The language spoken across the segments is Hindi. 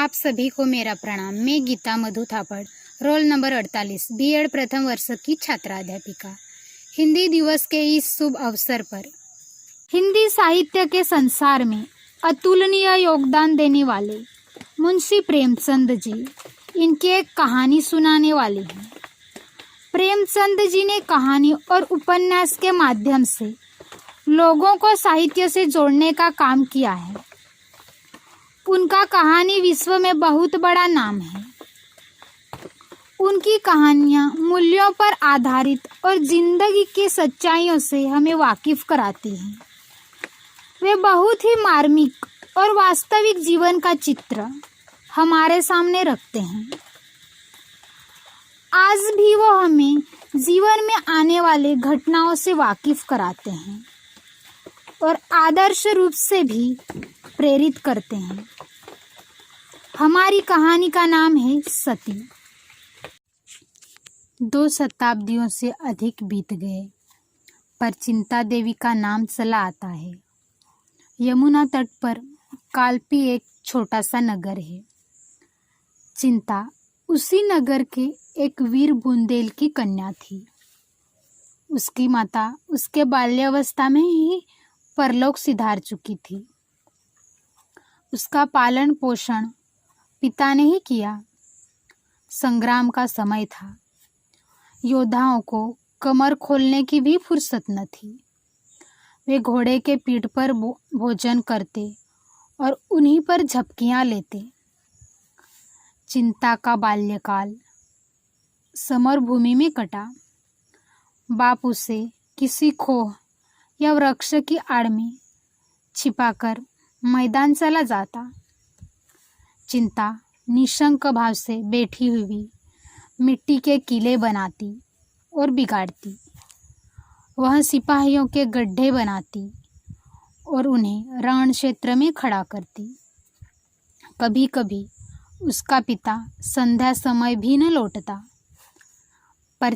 आप सभी को मेरा प्रणाम। मैं गीता मधु थापड़, रोल नंबर 48, बीएड प्रथम वर्ष की छात्रा अध्यापिका। हिंदी दिवस के इस शुभ अवसर पर हिंदी साहित्य के संसार में अतुलनीय योगदान देने वाले मुंशी प्रेमचंद जी इनकी एक कहानी सुनाने वाली हैं। प्रेमचंद जी ने कहानी और उपन्यास के माध्यम से लोगों को साहित्य से जोड़ने का काम किया है। उनका कहानी विश्व में बहुत बड़ा नाम है। उनकी कहानियाँ मूल्यों पर आधारित और जिंदगी की सच्चाइयों से हमें वाकिफ कराती हैं। वे बहुत ही मार्मिक और वास्तविक जीवन का चित्र हमारे सामने रखते हैं। आज भी वो हमें जीवन में आने वाले घटनाओं से वाकिफ कराते हैं और आदर्श रूप से भी प्रेरित करते हैं। हमारी कहानी का नाम है सती। 2 शताब्दियों से अधिक बीत गए, पर चिंता देवी का नाम चला आता है। यमुना तट पर कालपी एक छोटा सा नगर है। चिंता उसी नगर के एक वीर बुंदेल की कन्या थी। उसकी माता उसके बाल्यावस्था में ही परलोक सिधार चुकी थी। उसका पालन पोषण पिता ने ही किया। संग्राम का समय था। योद्धाओं को कमर खोलने की भी फुर्सत न थी। वे घोड़े के पीठ पर भोजन करते और उन्हीं पर झपकियां लेते। चिंता का बाल्यकाल समर भूमि में कटा। बाप उसे किसी खोह या वृक्ष की आड़ में छिपाकर मैदान चला जाता। चिंता निशंक भाव से बैठी हुई मिट्टी के किले बनाती और बिगाड़ती। वह सिपाहियों के गड्ढे बनाती और उन्हें रण क्षेत्र में खड़ा करती। कभी कभी उसका पिता संध्या समय भी न लौटता, पर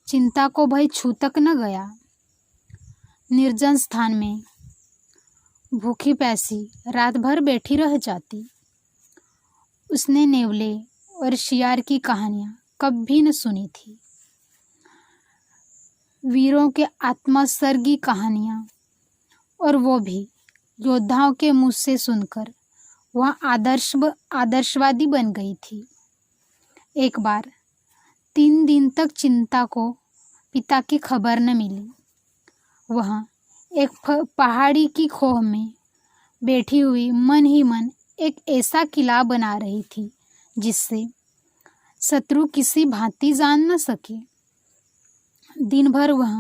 चिंता को भय छू तक न गया। निर्जन स्थान में भूखी प्यासी रात भर बैठी रह जाती। उसने नेवले और शियार की कहानियां कभी न सुनी थी। वीरों के आत्मसर्गी कहानियां, और वो भी योद्धाओं के मुंह से सुनकर वह आदर्शवादी बन गई थी। एक बार 3 दिन तक चिंता को पिता की खबर न मिली। वह एक पहाड़ी की खोह में बैठी हुई मन ही मन एक ऐसा किला बना रही थी जिससे शत्रु किसी भांति जान न सके। दिन भर वह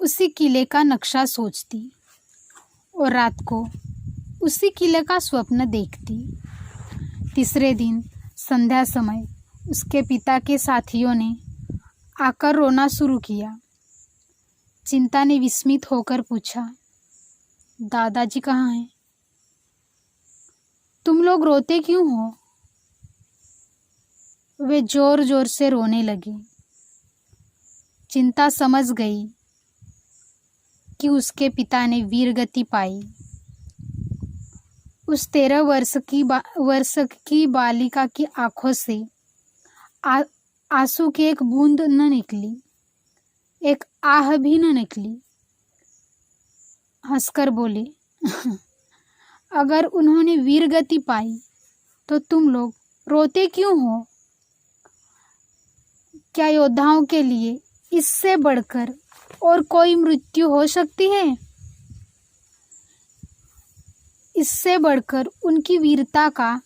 उसी किले का नक्शा सोचती और रात को उसी किले का स्वप्न देखती। तीसरे दिन संध्या समय उसके पिता के साथियों ने आकर रोना शुरू किया। चिंता ने विस्मित होकर पूछा, दादाजी कहाँ हैं? तुम लोग रोते क्यों हो? वे जोर जोर से रोने लगे। चिंता समझ गई कि उसके पिता ने वीरगति पाई। उस 13 वर्ष की बालिका की आंखों से आंसू की एक बूंद न निकली, एक आह भी न निकली। हंसकर बोले, अगर उन्होंने वीरगति पाई तो तुम लोग रोते क्यों हो? क्या योद्धाओं के लिए इससे बढ़कर और कोई मृत्यु हो सकती है? इससे बढ़कर उनकी वीरता का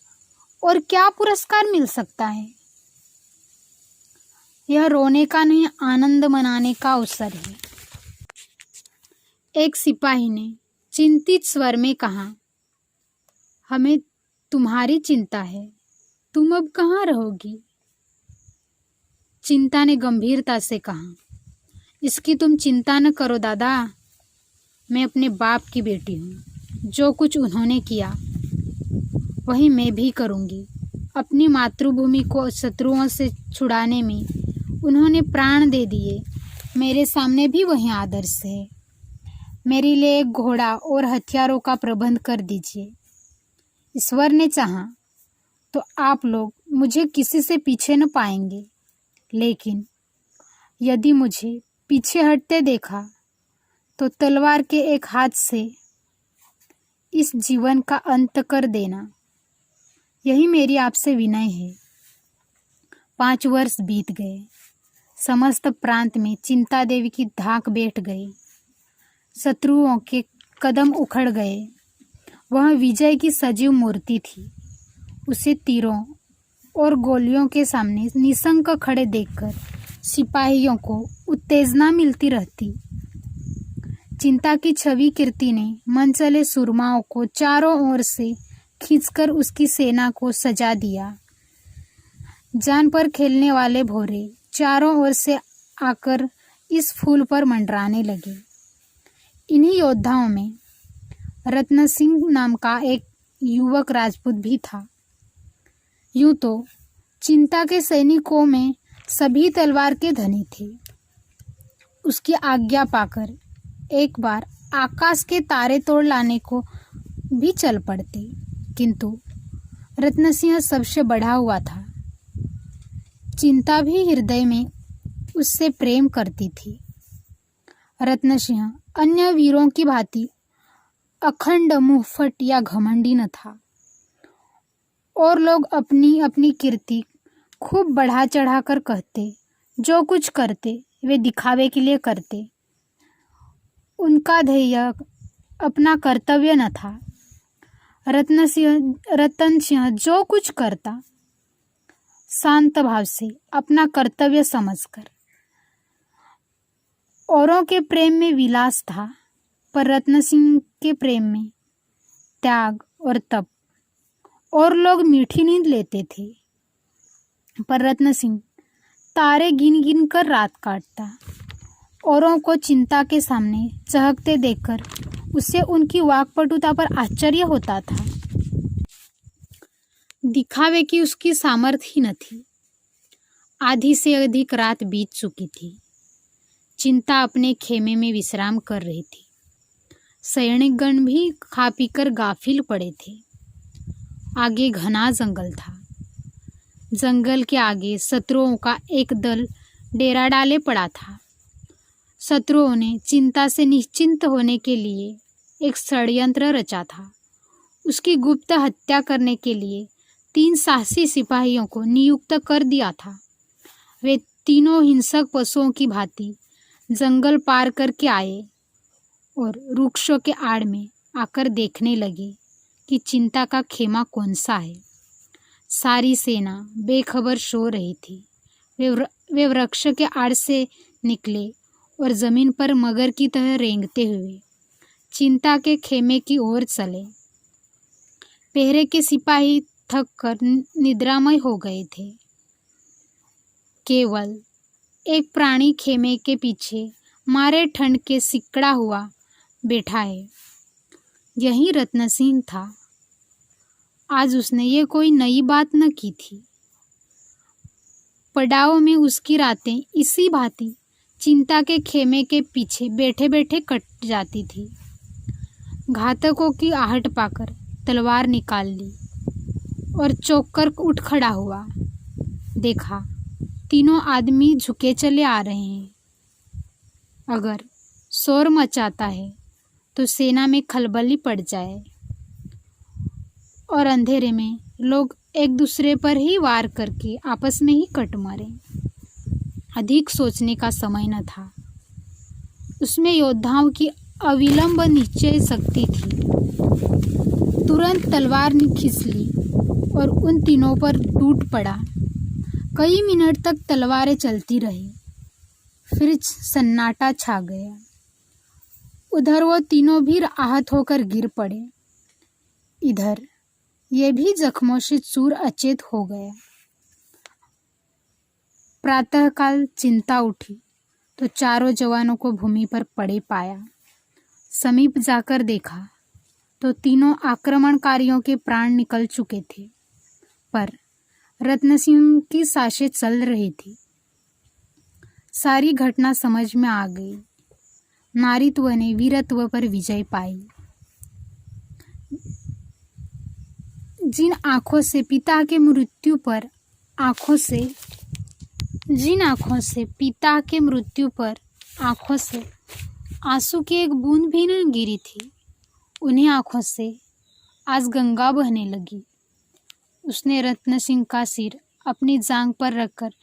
और क्या पुरस्कार मिल सकता है? यह रोने का नहीं, आनंद मनाने का अवसर है। एक सिपाही ने चिंतित स्वर में कहा, हमें तुम्हारी चिंता है, तुम अब कहाँ रहोगी? चिंता ने गंभीरता से कहा, इसकी तुम चिंता न करो दादा। मैं अपने बाप की बेटी हूँ। जो कुछ उन्होंने किया वही मैं भी करूँगी। अपनी मातृभूमि को शत्रुओं से छुड़ाने में उन्होंने प्राण दे दिए। मेरे सामने भी वही आदर्श है। मेरे लिए एक घोड़ा और हथियारों का प्रबंध कर दीजिए। ईश्वर ने चाहा तो आप लोग मुझे किसी से पीछे न पाएंगे, लेकिन यदि मुझे पीछे हटते देखा तो तलवार के एक हाथ से इस जीवन का अंत कर देना। यही मेरी आपसे विनय है। 5 वर्ष बीत गए। समस्त प्रांत में चिंता देवी की धाक बैठ गई। शत्रुओं के कदम उखड़ गए। वह विजय की सजीव मूर्ति थी। उसे तीरों और गोलियों के सामने निशंक खड़े देखकर सिपाहियों को उत्तेजना मिलती रहती। चिंता की छवि कीर्ति ने मन चले सुरमाओं को चारों ओर से खींचकर उसकी सेना को सजा दिया। जान पर खेलने वाले भौरे चारों ओर से आकर इस फूल पर मंडराने लगे। इन्हीं योद्धाओं में रत्न सिंह नाम का एक युवक राजपूत भी था। यूं तो चिंता के सैनिकों में सभी तलवार के धनी थे। उसकी आज्ञा पाकर एक बार आकाश के तारे तोड़ लाने को भी चल पड़ते, किंतु रत्नसिंह सबसे बढ़ा हुआ था। चिंता भी हृदय में उससे प्रेम करती थी। रत्नसिंह अन्य वीरों की भांति अखंड मुंहफट या घमंडी न था, और लोग अपनी अपनी कीर्ति खूब बढ़ा चढ़ा कर कहते। जो कुछ करते वे दिखावे के लिए करते। उनका ध्येय अपना कर्तव्य न था। रतन सिंह जो कुछ करता शांत भाव से अपना कर्तव्य समझकर। औरों के प्रेम में विलास था, पर रत्न सिंह के प्रेम में त्याग और तप। और लोग मीठी नींद लेते थे, पर रत्न सिंह तारे गिन गिन कर रात काटता। औरों को चिंता के सामने चहकते देखकर उसे उनकी वाक्पटुता पर आश्चर्य होता था। दिखावे की उसकी सामर्थ्य ही न थी। आधी से अधिक रात बीत चुकी थी। चिंता अपने खेमे में विश्राम कर रही थी। सैनिकगण भी खा पीकर गाफिल पड़े थे। आगे घना जंगल था। जंगल के आगे शत्रुओं का एक दल डेरा डाले पड़ा था। शत्रुओं ने चिंता से निश्चिंत होने के लिए एक षड्यंत्र रचा था। उसकी गुप्त हत्या करने के लिए 3 साहसी सिपाहियों को नियुक्त कर दिया था। वे तीनों हिंसक पशुओं की भांति जंगल पार करके आए और वृक्षों के आड़ में आकर देखने लगे कि चिंता का खेमा कौन सा है। सारी सेना बेखबर सो रही थी। वे वृक्ष के आड़ से निकले और जमीन पर मगर की तरह रेंगते हुए चिंता के खेमे की ओर चले। पहरे के सिपाही थक कर निद्रामय हो गए थे। केवल एक प्राणी खेमे के पीछे मारे ठंड के सिकड़ा हुआ बैठा है। यही रत्न सिंह था। आज उसने ये कोई नई बात न की थी। पड़ाव में उसकी रातें इसी भांति चिंता के खेमे के पीछे बैठे बैठे कट जाती थी। घातकों की आहट पाकर तलवार निकाल ली और चौंक कर उठ खड़ा हुआ। देखा, तीनों आदमी झुके चले आ रहे हैं। अगर शोर मचाता है तो सेना में खलबली पड़ जाए और अंधेरे में लोग एक दूसरे पर ही वार करके आपस में ही कट मरे। अधिक सोचने का समय न था। उसमें योद्धाओं की अविलंब निश्चय शक्ति थी। तुरंत तलवार खींच ली और उन तीनों पर टूट पड़ा। कई मिनट तक तलवारें चलती रही। फिर सन्नाटा छा गया। उधर वो तीनों भी आहत होकर गिर पड़े। इधर ये भी जख्मों से चूर अचेत हो गया। प्रातःकाल चिंता उठी तो चारों जवानों को भूमि पर पड़े पाया। समीप जाकर देखा तो तीनों आक्रमणकारियों के प्राण निकल चुके थे, पर रत्न सिंह की सांसें चल रही थी। सारी घटना समझ में आ गई। नारीत्व ने वीरत्व पर विजय पाई। जिन आँखों से पिता के मृत्यु पर आँखों से आंसू की एक बूंद भी न गिरी थी, उन्हीं आँखों से आज गंगा बहने लगी। उसने रत्न सिंह का सिर अपनी जांघ पर रखकर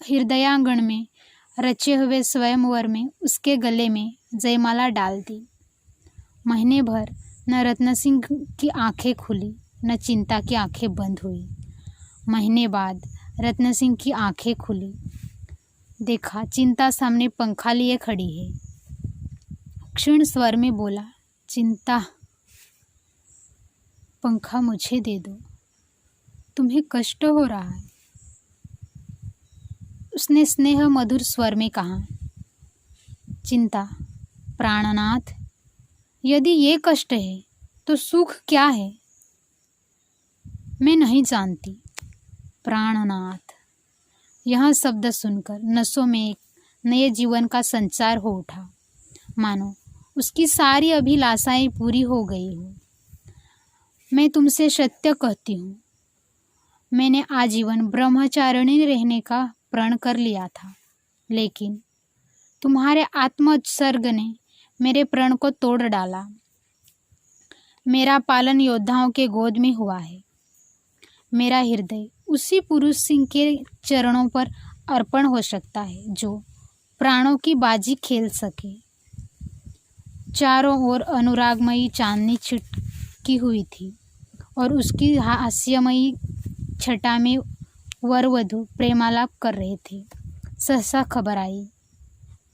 हृदयांगन में रचे हुए स्वयंवर में उसके गले में जयमाला डाल दी। महीने भर न रत्न सिंह की आंखें खुली न चिंता की आंखें बंद हुई। महीने बाद रत्न सिंह की आंखें खुली। देखा, चिंता सामने पंखा लिए खड़ी है। क्षीण स्वर में बोला, चिंता, पंखा मुझे दे दो, तुम्हें कष्ट हो रहा है। उसने स्नेह मधुर स्वर में कहा, चिंता, प्राणनाथ, यदि ये कष्ट है तो सुख क्या है? मैं नहीं जानती। प्राणनाथ, यह शब्द सुनकर नसों में एक नए जीवन का संचार हो उठा, मानो उसकी सारी अभिलाषाएं पूरी हो गई हो। मैं तुमसे सत्य कहती हूँ, मैंने आजीवन ब्रह्मचारिणी रहने का प्रण कर लिया था, लेकिन तुम्हारे आत्मोत्सर्ग ने मेरे प्रण को तोड़ डाला। मेरा पालन योद्धाओं के गोद में हुआ है। मेरा हृदय उसी पुरुष सिंह के चरणों पर अर्पण हो सकता है जो प्राणों की बाजी खेल सके। चारों ओर अनुरागमयी चांदनी छिटकी हुई थी और उसकी हास्यमयी छटा में वर वधू प्रेमालाप कर रहे थे। सहसा खबर आई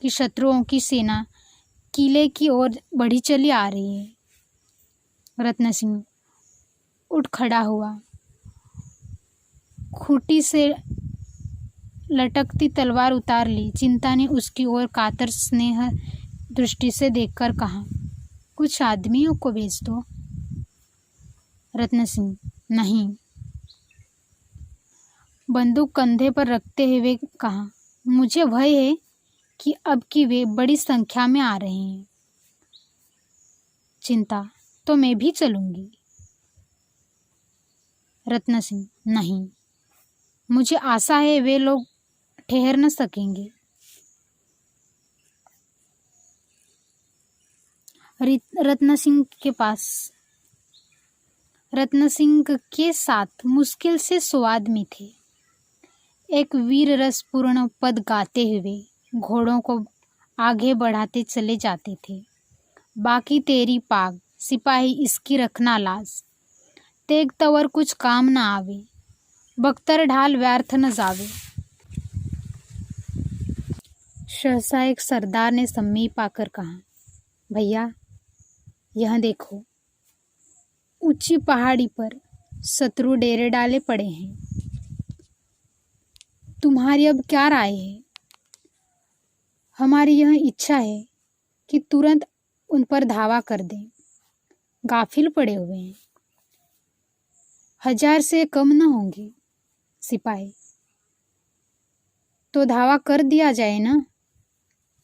कि शत्रुओं की सेना किले की ओर बढ़ी चली आ रही है। रत्न सिंह उठ खड़ा हुआ। खूंटी से लटकती तलवार उतार ली। चिंता ने उसकी ओर कातर स्नेह दृष्टि से देखकर कहा, कुछ आदमियों को भेज दो। रत्न सिंह, नहीं। बंदूक कंधे पर रखते हुए कहा, मुझे भय है कि अब की वे बड़ी संख्या में आ रहे हैं। चिंता, तो मैं भी चलूंगी। रत्न सिंह, नहीं, मुझे आशा है वे लोग ठहर न सकेंगे। रत्न सिंह के साथ मुश्किल से 100 आदमी थे। एक वीर रसपूर्ण पद गाते हुए घोड़ों को आगे बढ़ाते चले जाते थे। बाकी तेरी पाग, सिपाही इसकी रखना लाज, तेग तवर कुछ काम न आवे, बख्तर ढाल व्यर्थ न जावे। सहसा एक सरदार ने समीप आकर कहा, भैया, यह देखो, ऊंची पहाड़ी पर शत्रु डेरे डाले पड़े हैं। तुम्हारी अब क्या राय है? हमारी यह इच्छा है कि तुरंत उन पर धावा कर दें। गाफिल पड़े हुए हैं, 1000 से कम न होंगे। सिपाही, तो धावा कर दिया जाए ना?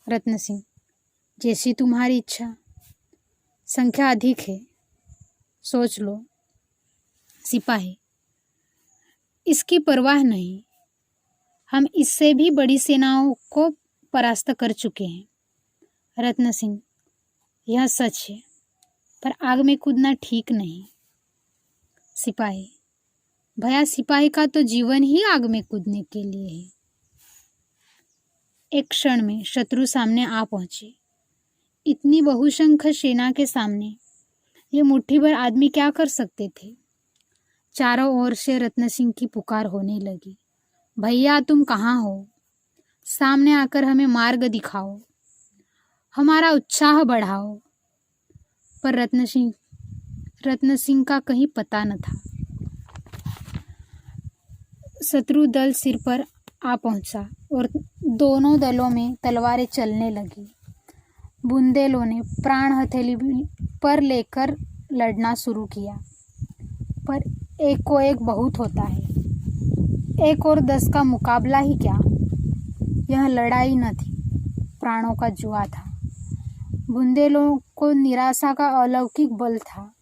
रत्न सिंह, जैसी तुम्हारी इच्छा। संख्या अधिक है, सोच लो। सिपाही, इसकी परवाह नहीं, हम इससे भी बड़ी सेनाओं को परास्त कर चुके हैं। रत्न सिंह, यह सच है, पर आग में कूदना ठीक नहीं। सिपाही, भया, सिपाही का तो जीवन ही आग में कूदने के लिए है। एक क्षण में शत्रु सामने आ पहुंचे। इतनी बहुसंख्य सेना के सामने ये मुट्ठी भर आदमी क्या कर सकते थे? चारों ओर से रत्न सिंह की पुकार होने लगी, भैया, तुम कहाँ हो? सामने आकर हमें मार्ग दिखाओ, हमारा उत्साह बढ़ाओ। पर रत्न सिंह का कहीं पता न था। शत्रु दल सिर पर आ पहुंचा और दोनों दलों में तलवारें चलने लगी। बुंदेलों ने प्राण हथेली पर लेकर लड़ना शुरू किया, पर एक को एक बहुत होता है। 1 और 10 का मुकाबला ही क्या, यह लड़ाई न थी, प्राणों का जुआ था। बुंदेलों को निराशा का अलौकिक बल था।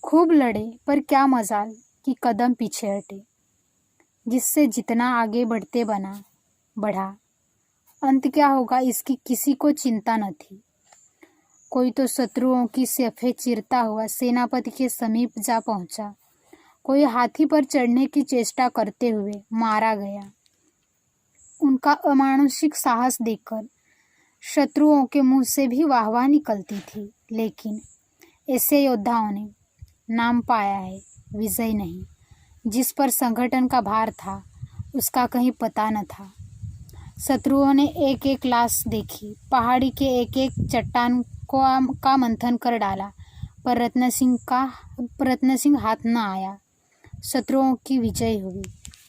खूब लड़े पर क्या मजाल कि कदम पीछे हटे, जिससे जितना आगे बढ़ा। अंत क्या होगा इसकी किसी को चिंता न थी। कोई तो शत्रुओं की सफ़ें चीरता हुआ सेनापति के समीप जा पहुंचा, कोई हाथी पर चढ़ने की चेष्टा करते हुए मारा गया। उनका अमानुषिक साहस देखकर शत्रुओं के मुंह से भी वाहवाही निकलती थी, लेकिन ऐसे योद्धाओं ने नाम पाया है, विजय नहीं। जिस पर संगठन का भार था उसका कहीं पता न था। शत्रुओं ने एक एक लाश देखी, पहाड़ी के एक एक चट्टान का मंथन कर डाला, पर रत्न सिंह हाथ न आया। शत्रुओं की विजय हुई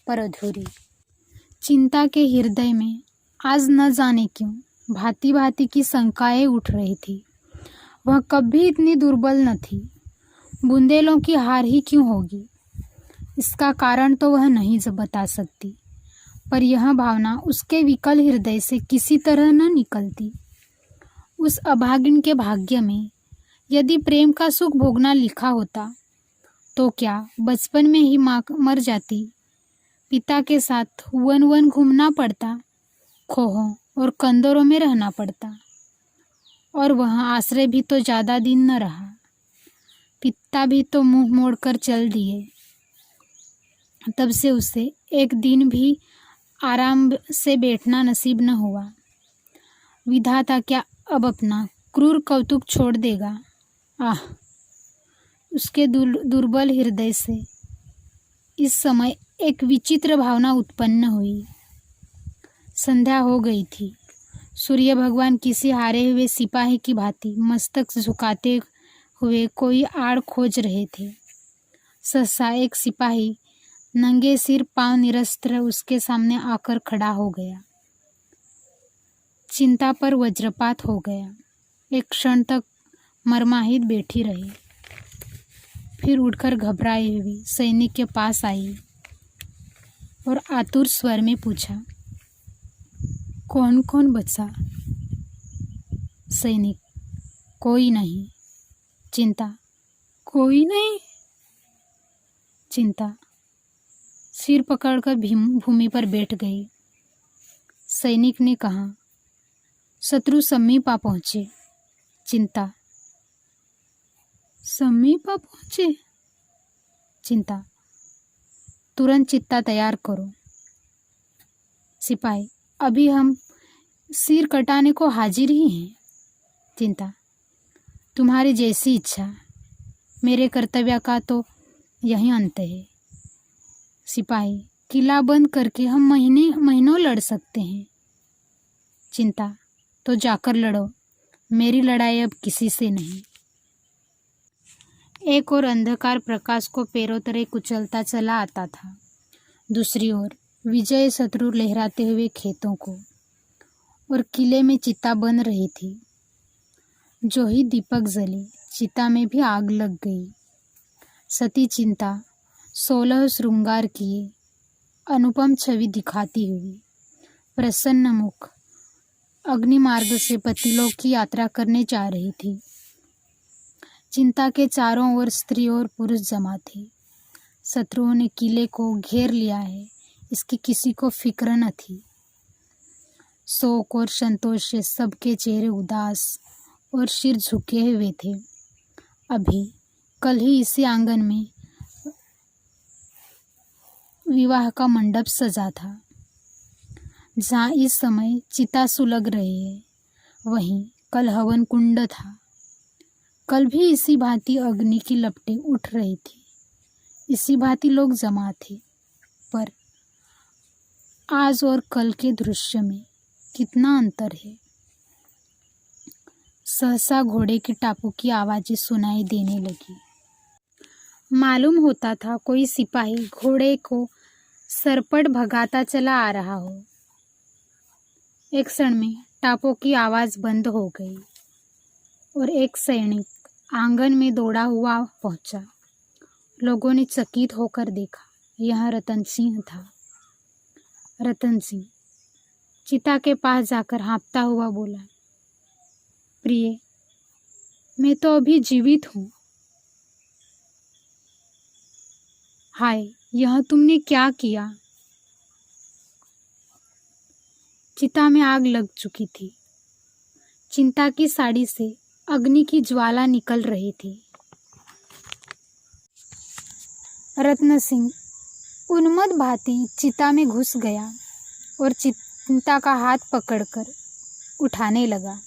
पर अधूरी। चिंता के हृदय में आज न जाने क्यों भांति भांति की शंकाएं उठ रही थी। वह कभी इतनी दुर्बल न थी। बुंदेलों की हार ही क्यों होगी, इसका कारण तो वह नहीं बता सकती, पर यह भावना उसके विकल हृदय से किसी तरह न निकलती। उस अभागिन के भाग्य में यदि प्रेम का सुख भोगना लिखा होता तो क्या बचपन में ही माँ मर जाती, पिता के साथ वन वन घूमना पड़ता, खोहों और कंदरों में रहना पड़ता, और वह आश्रय भी तो ज़्यादा दिन न रहा। पिता भी तो मुंह मोड़कर चल दिए। तब से उसे एक दिन भी आराम से बैठना नसीब न हुआ। विधाता क्या अब अपना क्रूर कौतुक छोड़ देगा? आह! उसके दुर्बल हृदय से इस समय एक विचित्र भावना उत्पन्न हुई। संध्या हो गई थी। सूर्य भगवान किसी हारे हुए सिपाही की भांति मस्तक झुकाते हुए कोई आड़ खोज रहे थे। सहसा एक सिपाही नंगे सिर पांव निरस्त्र उसके सामने आकर खड़ा हो गया। चिंता पर वज्रपात हो गया। एक क्षण तक मर्माहित बैठी रही, फिर उठकर घबराई हुई सैनिक के पास आई और आतुर स्वर में पूछा, कौन कौन बचा? सैनिक, कोई नहीं। चिंता, कोई नहीं। चिंता सिर पकड़कर भूमि पर बैठ गई। सैनिक ने कहा, शत्रु समीप आ पहुंचे। चिंता, समीप आ पहुंचे? चिंता, तुरंत चित्ता तैयार करो। सिपाही, अभी हम सिर कटाने को हाजिर ही हैं। चिंता, तुम्हारी जैसी इच्छा, मेरे कर्तव्य का तो यही अंत है। सिपाही, किला बंद करके हम महीनों लड़ सकते हैं। चिंता, तो जाकर लड़ो, मेरी लड़ाई अब किसी से नहीं। एक और अंधकार प्रकाश को पैरों तले कुचलता चला आता था, दूसरी ओर विजय शत्रु लहराते हुए खेतों को, और किले में चिता बन रही थी। जो ही दीपक जले, चिता में भी आग लग गई। सती चिंता 16 श्रृंगार किए अनुपम छवि दिखाती हुई प्रसन्न मुख अग्नि मार्ग से पतिलोक की यात्रा करने जा रही थी। चिंता के चारों ओर स्त्री और पुरुष जमा थे। शत्रुओं ने किले को घेर लिया है, इसकी किसी को फिक्र न थी। शोक और संतोष से सबके चेहरे उदास और सिर झुके हुए थे। अभी कल ही इसी आंगन में विवाह का मंडप सजा था। जहाँ इस समय चिता सुलग रही है, वहीं कल हवन कुंड था। कल भी इसी भांति अग्नि की लपटें उठ रही थी, इसी भांति लोग जमा थे, पर आज और कल के दृश्य में कितना अंतर है। सहसा घोड़े की टापों की आवाज़ें सुनाई देने लगी। मालूम होता था कोई सिपाही घोड़े को सरपट भगाता चला आ रहा हो। एक क्षण में टापों की आवाज़ बंद हो गई और एक सैनिक आंगन में दौड़ा हुआ पहुंचा। लोगों ने चकित होकर देखा, यह रतन सिंह था। रतन सिंह चिता के पास जाकर हाँफता हुआ बोला, प्रिय, मैं तो अभी जीवित हूँ। हाय, यह तुमने क्या किया? चिता में आग लग चुकी थी। चिंता की साड़ी से अग्नि की ज्वाला निकल रही थी। रत्न सिंह उन्मत्त भांति चिता में घुस गया और चिंता का हाथ पकड़कर उठाने लगा।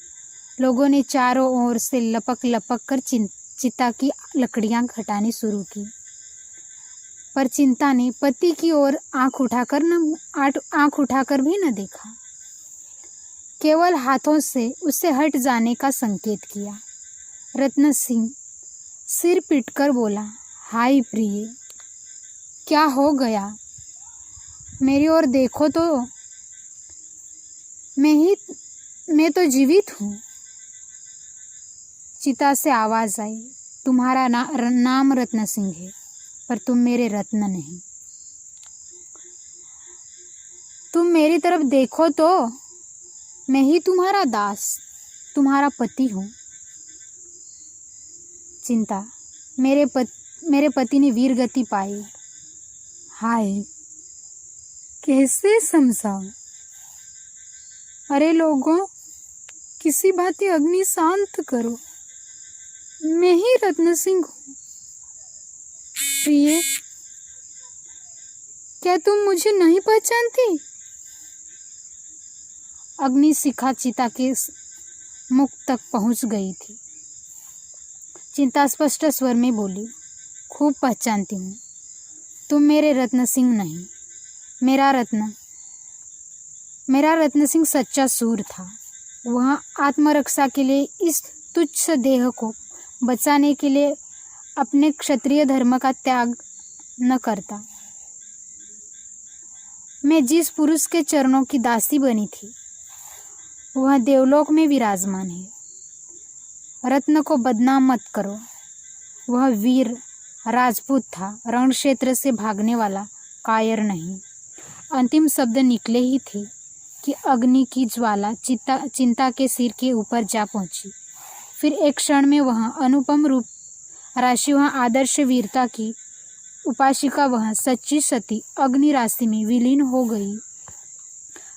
लोगों ने चारों ओर से लपक लपक कर चिता की लकड़ियां हटानी शुरू की, पर चिंता ने पति की ओर आंख उठाकर भी न देखा, केवल हाथों से उससे हट जाने का संकेत किया। रत्न सिंह सिर पीटकर बोला, हाय प्रिय, क्या हो गया? मेरी ओर देखो तो, मैं तो जीवित हूँ। चिता से आवाज आई, तुम्हारा नाम रत्न सिंह है, पर तुम मेरे रत्न नहीं। तुम मेरी तरफ देखो तो, मैं ही तुम्हारा दास, तुम्हारा पति हूँ। चिंता, मेरे पति ने वीर गति पाई। हाय, कैसे समझाऊं? अरे लोगों, किसी भांति अग्नि शांत करो, मैं ही रत्न सिंह हूँ। प्रिय, क्या तुम मुझे नहीं पहचानती? अग्नि शिखा चिता के मुख तक पहुंच गई थी। चिंता स्पष्ट स्वर में बोली, खूब पहचानती हूँ, तुम मेरे रत्न सिंह नहीं। मेरा रत्न सिंह सच्चा सूर था। वह आत्मरक्षा के लिए इस तुच्छ देह को बचाने के लिए अपने क्षत्रिय धर्म का त्याग न करता। मैं जिस पुरुष के चरणों की दासी बनी थी, वह देवलोक में विराजमान है। रत्न को बदनाम मत करो। वह वीर राजपूत था, रण क्षेत्र से भागने वाला, कायर नहीं। अंतिम शब्द निकले ही थे कि अग्नि की ज्वाला चिंता के सिर के ऊपर जा पहुंची। फिर एक क्षण में वह अनुपम रूप राशि, वह आदर्श वीरता की उपासिका, वह सच्ची सती अग्नि राशि में विलीन हो गई।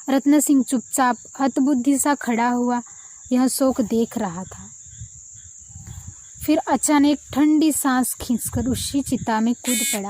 रत्न सिंह चुपचाप हतबुद्धि सा खड़ा हुआ यह शोक देख रहा था। फिर अचानक ठंडी सांस खींचकर उसी चिता में कूद पड़ा।